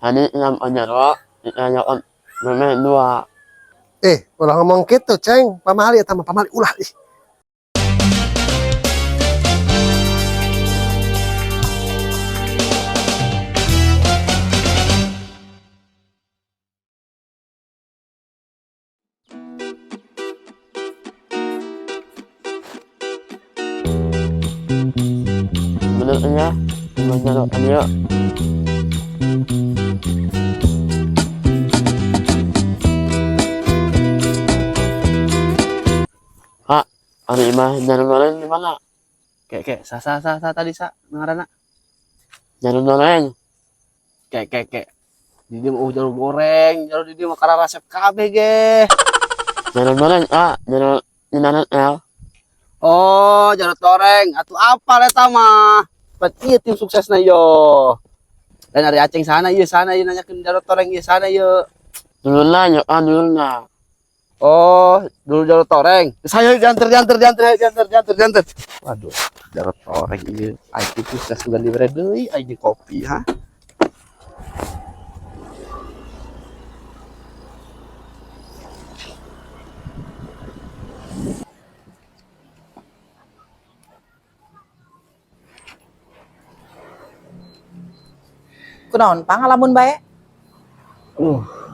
Hani ngam anyaro, ditanya kan meme dua. Ulah ngomong gitu, Ceng. Pamali eta mah pamali ulah ih. Menurutnya, anyaro kan ya. Kak, hari mah nyaro goreng di mana? Sa tadi sa ngaranna. Nyaro goreng. Kek. Di dieu mah jarum goreng, jarum di dieu mah karena resep kabeh ge. Nyaro goreng, nyaro nyinaran el. Oh, jarum goreng. Atuh apa eta mah? Bet ieu tim suksesna yo. Dan ari aceng sana ieu nanyakeun jarum goreng ieu sana ieu. Dulurna nyokan dulurna. Oh, dulu jarum goreng. Saya janter. Waduh, jarum goreng ieu. Ai tim sukses bukan dibere deui ai di kopi, ha. Kunaon pangalamun bae?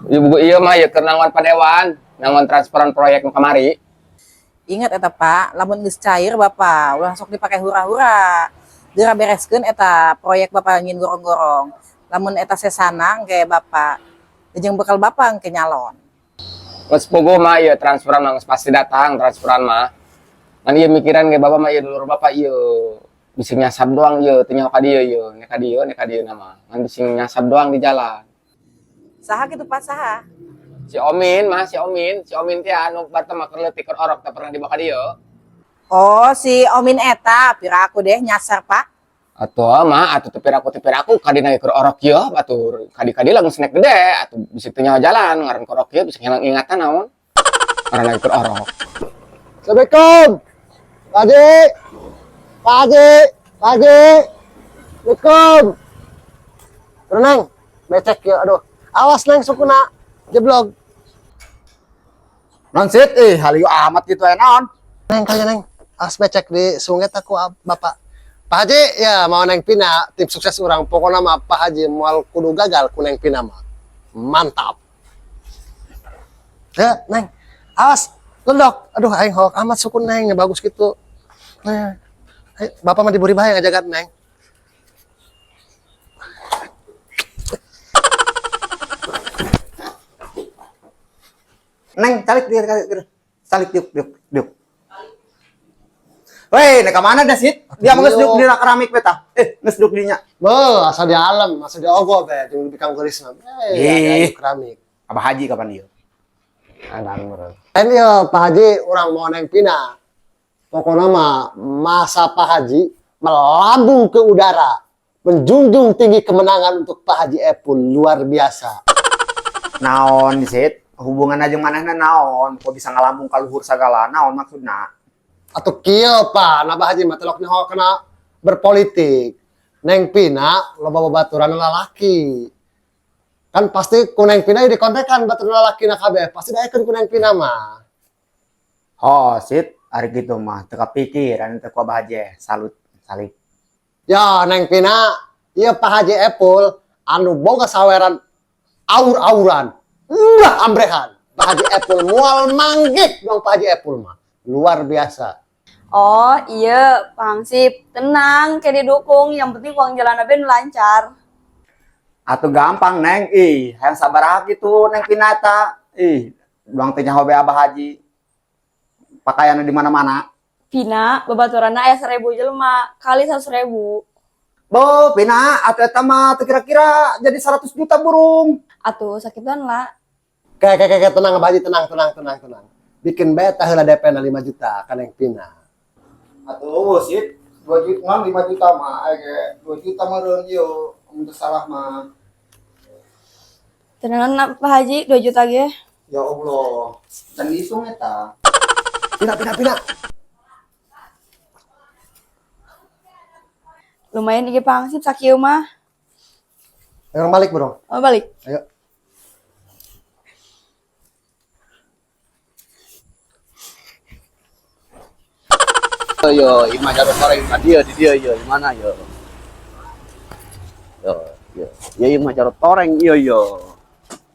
Ibu iya mah ya keur nangon padewan, nangon transferan proyek nu kamari. Ingat eta Pak, lamun geus cair Bapak, ulah sok dipake hura-hura. Dira bereskeun eta proyek Bapak ngin gorong-gorong. Lamun eta sesanang ge Bapak, jeung bekal Bapak ke nyalon. Geus puguh mah ieu transferan mah geus pasti datang transferan mah. Ngan ieu mikiran ge bapak mah ieu dulur bapak ieu bisi nyasab doang ieu teu nyaho ka dieu ieu, nek ka dieu na mah. Ngan bisi nyasab doang di jalan. Saha kitu Pak, saha? Si Omin teh anu batur mah keur leutik keur orok teh pernah dibawa ka dieu. Oh, si Omin eta, pira aku deh nyasar Pak. Atuh teu aku kadina keur orok ieu batur. Kadi-kadi langsung snack gede atuh bisi teu nyaho jalan ngaran keur orok ieu bisa ngilang ingatan naon. Karena keur orok. Assalamualaikum. Pak Haji. Assalamualaikum. Renang, becek ya, aduh. Awas neng sukuna jeblok. Non sit haliu amat gitu naon. Neng kaya neng, awas becek di sungai aku Bapak. Pak Haji ya mau neng Pina, tim sukses orang. Pokoknya mah Pak Haji mual kudu gagal ku neng Pina mah. Mantap. Ya, neng. Awas, ledok. Aduh, aing hoak amat sukun neng, bagus gitu. Nah, Bapak mah diberi bahaya ngajagat neng. Neng, calik diuk. Weh, nek mana dah sit? Dia mau ngesduk di keramik beta. Ngesduk dinya. Asal di alam, asal di ogo be, jeung di pikang geulis mah. Keramik. Abah Haji kapan ieu? Adang meureun. Lain ieu Pak Haji urang mau neng Pina. Pokoknya mah masa Pak Haji melambung ke udara, menjunjung tinggi kemenangan untuk Pak Haji Epul luar biasa. Naon sit? Hubungan aja manehna naon? Kok bisa ngalambung ka luhur sagala? Naon maksudna? Atau kieu Pak, na Pak Haji mah telok nyaho kena berpolitik. Neng Pina loba babaturan lalaki. Kan pasti ku neng Pina dikontekan baturan lalaki na kabeh, pasti daekeun ku neng Pina mah. Oh, sit, ari gitu mah teu kapikiran teu ku Abah Haji. Salut. Ya neng Pina, ieu Pak Haji Epul anu boga saweran aur-auran. Ambrehan. Pak Haji Epul mual manggik dong Pak Haji Epul mah. Luar biasa. Oh iya, Pak Hansip, tenang, kayak didukung. Yang penting uang jalan ben lancar. Atuh gampang neng, hayang sabar gitu neng Pinata. Doang teh nyaho Abah Haji. Pakaianna di mana-mana. Pina, babaturanna aya 1000 jelema, kali 100.000. Bo, Pina, atuh eta mah kira-kira jadi 100 juta burung. Atuh sakitan lah. Kayak tenang Abah Haji, tenang. Bikin beta heula DP na 5 juta ka neng Pina. Atuh sih 2 juta 5 juta mah age 2 juta meureun ieu mun salah mah. Tenang Pak Haji, 2 juta ge. Ya Allah, can dihitung eta. Pina. Lumayan ieu Pak Hansip sakieu mah. Yang balik bro. Oh, balik. Ayo. Yo, ima jarot toreng di dia yo, mana yo? Yo, ya ima jarot toreng yo.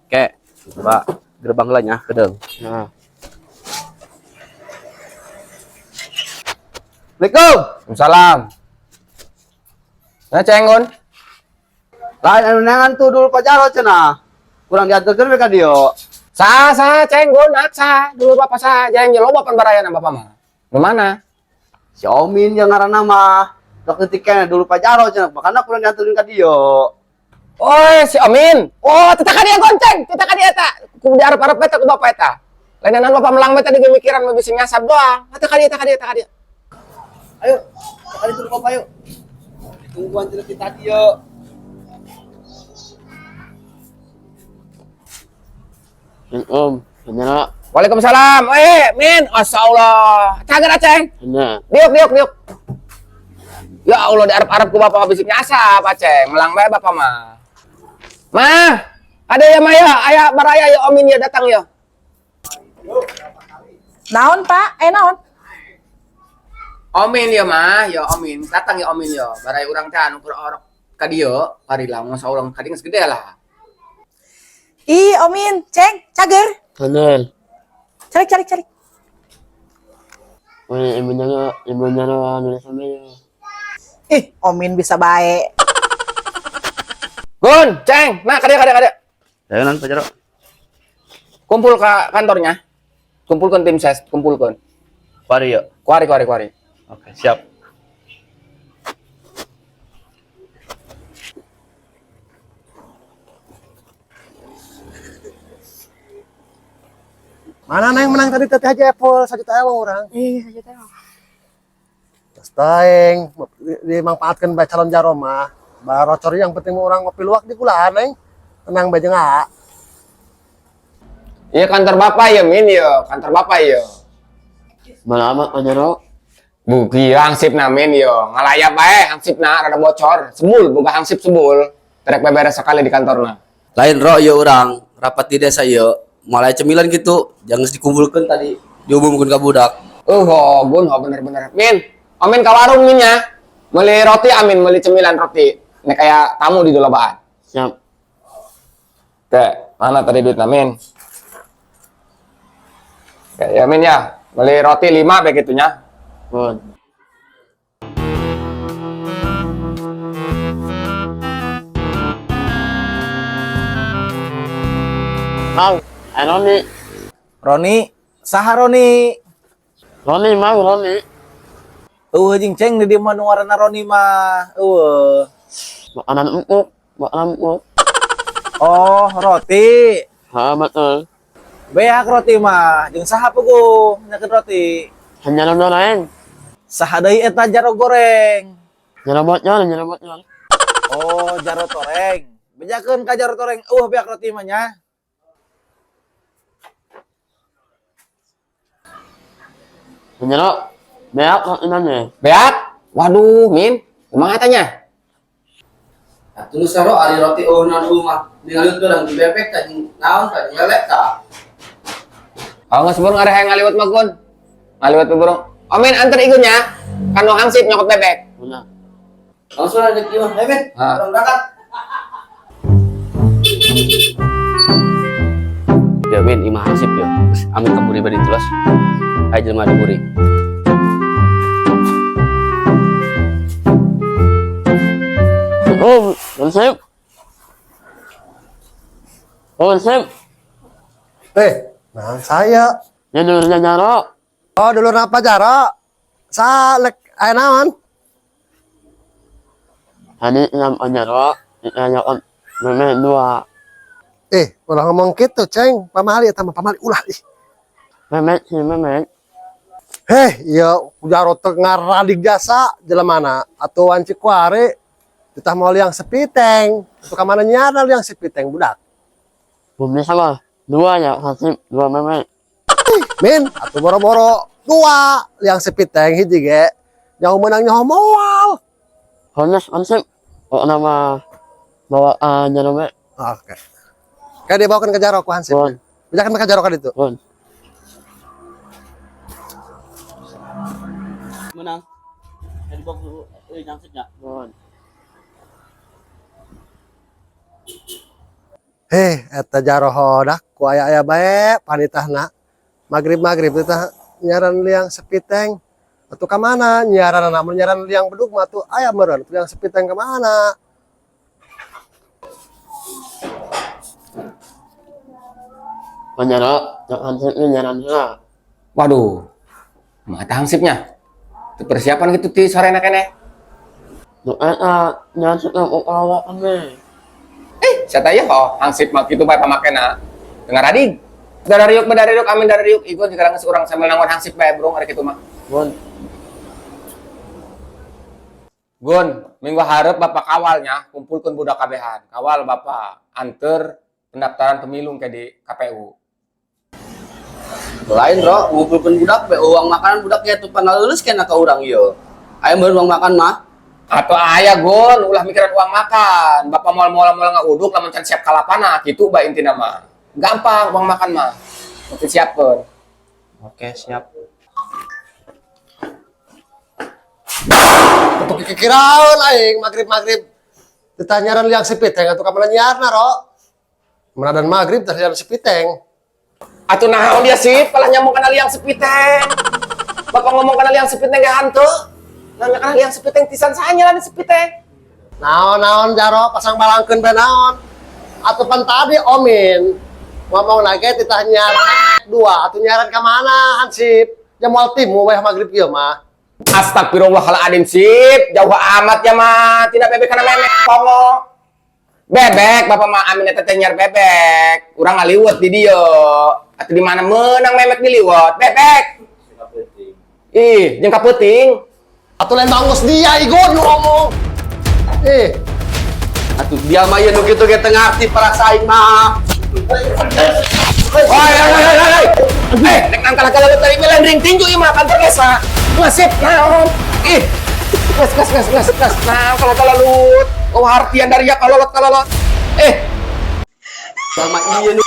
Oke, coba gerbang lainnya kedeng. Nah, Assalamualaikum. Waalaikumsalam. Nah, Cengun. Lain anu nangan tuh dulu Pak Jarot cenah. Kurang diantarkeun mereka dia. Sa Cengun, sa dulu bapak sa jeng lo bapak barayan bapak mah. Gimana? Si Omin yang ngaranna mah dok ketiknya dulu Pak Jarot cenah, makanya kurang diantarkeun ka dia. Oh, si Amin. Oh, tita ka dia gonceng, tita ka dia eta. Ku di arep-arep beta ku bapak eta. Lainan bapak melang beta di mikiran mau bisa nyasab doang. Tita ka dia. Ayo, kali dulu Bapak yuk. Tungguan cerita dia. hanya Waalaikumsalam. Min. Masyaallah. Cager Aceng. hanya Diuk. Ya Allah, di arep-arep ku bapak bisik nyasab Aceng. Melang bae bapak mah. Mah, ada ya Maya, aya baraya ya Omin ya datang ya. Naon Pak? Naon? Omin ya mah, ya Omin. Datang ya Omin ya. Baraya urang teh anu orok ka dieu, parilang masa urang kading segede lah. Ih, Omin, Ceng, cager. hanya Cari. ibunya nulis sama ya. Ih, Omin bisa baik. Gun, Ceng, nah kada. Ayo nan Pak Jarot. Kumpul ke kantornya. Kumpulkan tim ses, kumpulkan. Pari yuk. Kuari. Oke, siap. Mana neng menang tadi teh aja Apple 1 juta orang. Iya, saja tahu. Terus taeng dimanfaatkan bae calon jaroma. Barocor yang penting orang ngopi luak di kulaan neng. Tenang bae jeung Iya kantor bapak ya Min ya, kantor bapak ya. Malamat hanya ro. Buki hangsip na Min ya, ngalayap bae hangsip na rada bocor. Sebul, buka hangsip sebul. Terek beberes sekali di kantorna. Lain ro yo orang rapat di desa yo. Mulai cemilan gitu, jangan dikumpulkan tadi diumumkan ke budak. Gun, bener. Min, Amin ke warung Min ya. Beli roti Amin, beli cemilan roti. Ini kayak tamu di dolabaan. Siap. Teh, mana tadi duit Min? Ya Min ya, beli roti 5 begitunya. Pun. Mau, Roni, saha Roni? Roni. Jeung ceng di dieu mah nu ngaranna Roni mah. Makanan empuk. Oh, roti. Ha, betul. Beak roti mah. Jeung saha puguh nyakeun roti? Hanya lain. Saha deui eta jaro goreng? Nyerobotnya. Oh, jaro toreng. Bejakeun ka jaro toreng. Beak roti mah nya. Hanya ro. Beak inanya. Beat? Waduh, Min. Kumaha tanya? Tulu saro ari roti nan rumah. Ningali urang di bebek ka jeung naon ka ngelek ka. Kalau nggak sebelum ada yang ngaliwat mah Gun. Ngaliwat tuh burung. Omin antar ikutnya. Kan no hangsip nyokot bebek. Benar. Langsung ada di mah bebek. Orang berangkat. Ya Min, imah hansip ya. Amin kaburi bari terus. Ayo jelema diburi. Oh, konsep. nah saya. Ya dulurnya nyaro. Oh, dulu apa Jaro? Salek aya naon? Hani ngam nyaro. Nanya kan meme 2. Ulah ngomong gitu, Ceng. Pamali eta mah pamali ulah ih. Meme. Ya Jaro teu ngaradig jasa jelemana atuh wanci kuare ditah mau liang sepiteng. Itu ka mana nyana liang sepiteng budak. Bumi sama 2 ya, hansip 2 meme. Min, atuh boro-boro 2 liang sepiteng hiji ge. Nyaho menang nyaho moal. Hones hansip. Oh nama bawa nyana me. Oke. Kayak dibawakan ke Jaro ku Hansip. Bon, Jangan ke Jaro kan itu. bon. Menang. Jadi bok dulu, nyangsitnya. Bon. Eta Jaro hodak ku aya bae panitahna. Magrib teh nyaran liang sepiteng. Atuh ka mana nyaran namun nyaran liang bedug mah tuh aya meureun liang sepiteng ka mana? Nyana, hansipnya nyana. Waduh, mata hansipnya. Itu persiapan gitu ti sore kene. Nu nyana kita kok kami. Saya tanya kok hansip mah kitu bae pamakena. Dengar adik. Dari yuk, amin dari yuk. Ibu sekarang seorang sambil nangon hansip bae bro, ada kitu mah. Bon, Gun, minggu harap Bapak kawalnya kumpulkan budak kabehan. Kawal Bapak anter pendaftaran pemilu ke di KPU. Lain bro, ngumpulkan budak, uang makanan budak ya tuh panah lulus kena ke orang yo. Ayo baru uang makan mah. Atau ayah Gun, ulah mikiran uang makan. Bapak mal nggak uduk, lamun can siap kalapana, gitu bae intina mah. Gampang uang makan mah. Mesti siapkan. oke siap. Untuk kikiraon aing magrib. Ditanyaran liang sepiteng atuh ka mana nyiarna ro? Menadan magrib teh liang sepiteng. Atuh naon dia sih, palah nyambung kana liang sepiteng. Bapak ngomong kana liang sepiteng gak hantu. Nanya kana liang sepiteng tisan sanya lah di sepiteng. Naon Jaro pasang balangkeun bae naon. Atuh pan tadi Omin ngomong lagi titah nyaran dua atuh nyaran ka mana Hansip? Jamual timu weh magrib ieu mah. Astagfirullahaladzim sip, jauh amat ya mah, tidak bebek karena memek, pongo. Bebek, bapak mah amin eta teh nyar bebek, urang ngaliwet di dia. Atuh di mana menang memek diliwet, bebek. Ih, jeung kapeuting. Atuh lain bangus dia Igon nu ngomong. Atuh dia mah ya nu kitu ge teu ngarti para saing mah. Oi, nek nang kala-kala tadi milan ring tinju ieu mah kantor desa. Ngasip naon? Ih. Gas. Nah, kala-kala lut. Oh, hartian dari ya kalolot. Sama iya nu